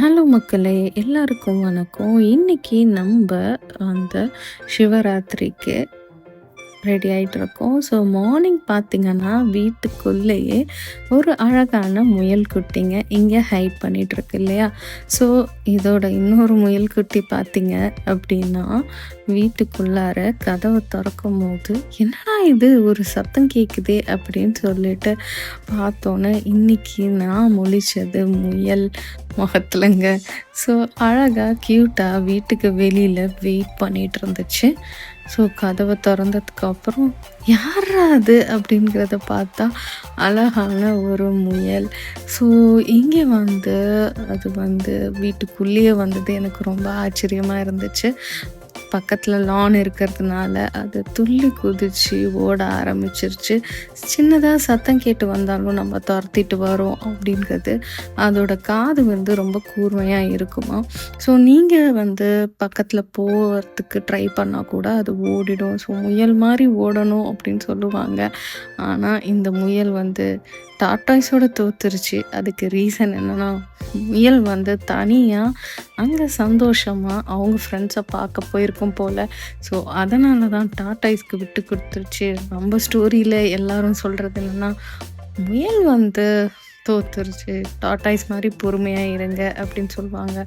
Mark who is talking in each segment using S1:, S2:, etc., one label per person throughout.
S1: Hello மக்களே! எல்லாருக்கும் வணக்கம். இன்னைக்கு நம்ப அந்த சிவராத்திரிக்கு ரெடி ஆயிட்டுருக்கோம். ஸோ மார்னிங் பார்த்தீங்கன்னா, வீட்டுக்குள்ளேயே ஒரு அழகான முயல் குட்டிங்க இங்கே ஹைட் பண்ணிட்டுருக்கு இல்லையா? ஸோ இதோட இன்னொரு முயல் குட்டி பார்த்தீங்க அப்படின்னா, வீட்டுக்குள்ளார கதவ தொறக்கும்போது, "என்னடா இது ஒரு சத்தம் கேட்குதே!" அப்படின்னு சொல்லிட்டு பார்த்தோன்னே, இன்னைக்கு நான் முழிச்சது முயல் முகத்துலங்க. ஸோ அழகா க்யூட்டா வீட்டுக்கு வெளியில வெயிட் பண்ணிட்டு இருந்துச்சு. ஸோ கதவை திறந்ததுக்கு அப்புறம் யார்ரா அது அப்படிங்கிறத பார்த்தா அழகான ஒரு முயல். ஸோ இங்கே வந்து அது வந்து வீட்டுக்குள்ளேயே வந்தது எனக்கு ரொம்ப ஆச்சரியமாக இருந்துச்சு. பக்கத்தில் லான் இருக்கிறதுனால அது துள்ளி குதிச்சு ஓட ஆரம்பிச்சிருச்சு. சின்னதாக சத்தம் கேட்டு வந்தாலும் நம்ம துரத்திட்டு வரோம் அப்படிங்கிறது அதோட காது வந்து ரொம்ப கூர்மையாக இருக்குமா. ஸோ நீங்கள் வந்து பக்கத்தில் போகிறதுக்கு ட்ரை பண்ணால் கூட அது ஓடிடும். ஸோ முயல் மாதிரி ஓடணும் அப்படின்னு சொல்லுவாங்க. ஆனால் இந்த முயல் வந்து டாட்டாய்ஸோட தோத்துருச்சு. அதுக்கு ரீசன் என்னன்னா, முயல் வந்து தனியாக அங்கே சந்தோஷமாக அவங்க ஃப்ரெண்ட்ஸை பார்க்க போயிருக்கும் போல். ஸோ அதனால தான் டாட்டாய்ஸ்க்கு விட்டு கொடுத்துருச்சு. நம்ம ஸ்டோரியில் எல்லாரும் சொல்கிறது என்னென்னா, முயல் வந்து தோத்துருச்சு, டாட்டாய்ஸ் மாதிரி பொறுமையாக இருங்க அப்படின்னு சொல்லுவாங்க.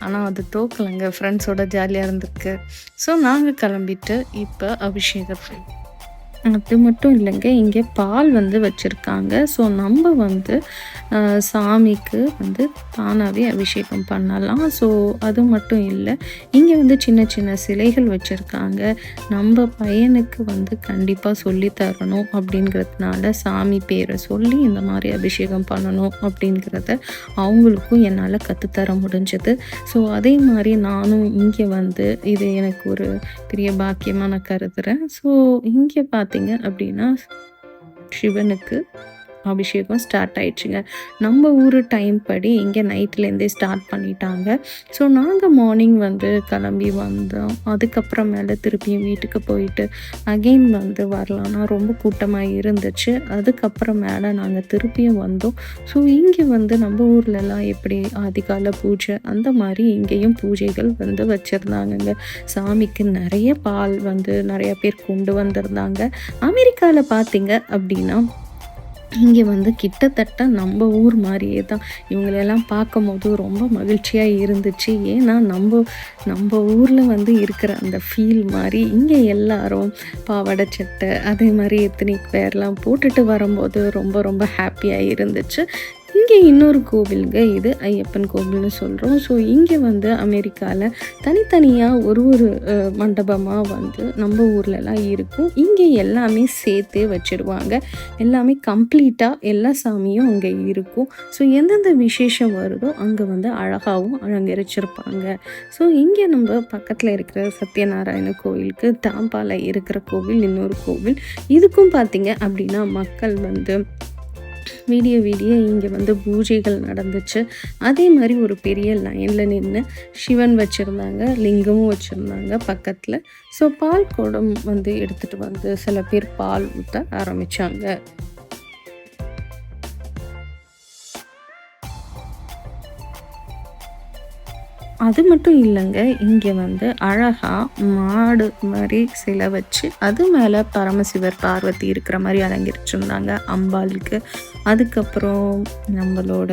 S1: ஆனால் அது தோக்கலைங்க, ஃப்ரெண்ட்ஸோட ஜாலியாக இருந்திருக்கு. ஸோ நாங்கள் கிளம்பிட்டு இப்போ அபிஷேகத்துக்கு. அது மட்டும் இல்லைங்க, இங்கே பால் வந்து வச்சுருக்காங்க. ஸோ நம்ம வந்து சாமிக்கு வந்து தானாகவே அபிஷேகம் பண்ணலாம். ஸோ அது மட்டும் இல்லை, இங்கே வந்து சின்ன சின்ன சிலைகள் வச்சுருக்காங்க. நம்ம பையனுக்கு வந்து கண்டிப்பாக சொல்லி தரணும் அப்படிங்கிறதுனால சாமி பேரை சொல்லி இந்த மாதிரி அபிஷேகம் பண்ணணும் அப்படிங்கிறத அவங்களுக்கும் என்னால் கற்றுத்தர முடிஞ்சது. ஸோ அதே மாதிரி நானும் இங்கே வந்து இது எனக்கு ஒரு பெரிய பாக்கியமாக நான் கருதுகிறேன். ஸோ இங்கே பார்த்தீங்க அப்படின்னா, சிவனுக்கு அபிஷேகம் ஸ்டார்ட் ஆயிடுச்சுங்க. நம்ம ஊர் டைம் படி இங்கே நைட்லேருந்தே ஸ்டார்ட் பண்ணிட்டாங்க. ஸோ நாங்கள் மார்னிங் வந்து கிளம்பி வந்தோம். அதுக்கப்புறமேல திருப்பியும் வீட்டுக்கு போயிட்டு அகெயின் வந்து வரலான்னா ரொம்ப கூட்டமாக இருந்துச்சு. அதுக்கப்புறமேல நாங்கள் திருப்பியும் வந்தோம். ஸோ இங்கே வந்து நம்ம ஊர்லலாம் எப்படி ஆதிகால பூஜை அந்த மாதிரி இங்கேயும் பூஜைகள் வந்து வச்சுருந்தாங்கங்க. சாமிக்கு நிறைய பால் வந்து நிறைய பேர் கொண்டு வந்திருந்தாங்க. அமெரிக்காவில் பார்த்தீங்க அப்படின்னா, இங்கே வந்து கிட்டத்தட்ட நம்ம ஊர் மாதிரியே தான். இவங்களெல்லாம் பார்க்கும்போது ரொம்ப மகிழ்ச்சியாக இருந்துச்சு. ஏன்னா நம்ம ஊரில் வந்து இருக்கிற அந்த ஃபீல் மாதிரி இங்கே எல்லாரும் பாவாடை சட்டை அதே மாதிரி எத்தனிக் வேர்லாம் போட்டுட்டு வரும்போது ரொம்ப ரொம்ப ஹாப்பியாக இருந்துச்சு. இங்கே இன்னொரு கோவிலுங்க, இது ஐயப்பன் கோவில்னு சொல்கிறோம். ஸோ இங்கே வந்து அமெரிக்காவில் தனித்தனியாக ஒரு ஒரு மண்டபமாக வந்து நம்ம ஊர்லலாம் இருக்கும். இங்கே எல்லாமே சேர்த்தே வச்சுடுவாங்க. எல்லாமே கம்ப்ளீட்டாக எல்லா சாமியும் அங்கே இருக்கும். ஸோ எந்தெந்த விசேஷம் வருதோ அங்கே வந்து அழகாகவும் அலங்கரிச்சிருப்பாங்க. ஸோ இங்கே நம்ம பக்கத்தில் இருக்கிற சத்யநாராயண கோவிலுக்கு டாம்பாவில் இருக்கிற கோவில் இன்னொரு கோவில். இதுக்கும் பார்த்திங்க அப்படின்னா மக்கள் வந்து விடிய இங்கே வந்து பூஜைகள் நடந்துச்சு. அதே மாதிரி ஒரு பெரிய லைனில் நின்று சிவன் வச்சுருந்தாங்க, லிங்கமும் வச்சுருந்தாங்க பக்கத்தில். ஸோ பால் குடம் வந்து எடுத்துகிட்டு வந்து சில பேர் பால் ஊற்ற ஆரம்பித்தாங்க. அது மட்டும் இல்லைங்க, இங்கே வந்து அழகாக மாடு மாதிரி சிலை வச்சு அது மேலே பரமசிவர் பார்வதி இருக்கிற மாதிரி அலங்கரிச்சிருந்தாங்க அம்பாளுக்கு. அதுக்கப்புறம் நம்மளோட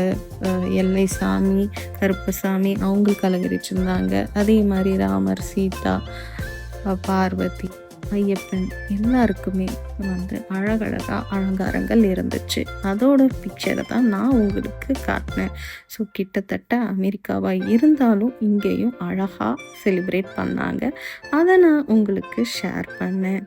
S1: எல்லை சாமி கருப்பசாமி அவங்களுக்கு அலங்கரிச்சிருந்தாங்க. அதே மாதிரி ராமர் சீதா பார்வதி ஐயப்பன் எல்லாருக்குமே வந்து அழகழகாக அலங்காரங்கள் இருந்துச்சு. அதோட பிக்சரை தான் நான் உங்களுக்கு காட்டினேன். ஸோ கிட்டத்தட்ட அமெரிக்காவாக இருந்தாலும் இங்கேயும் அழகாக செலிப்ரேட் பண்ணாங்க. அதை நான் உங்களுக்கு ஷேர் பண்ணேன்.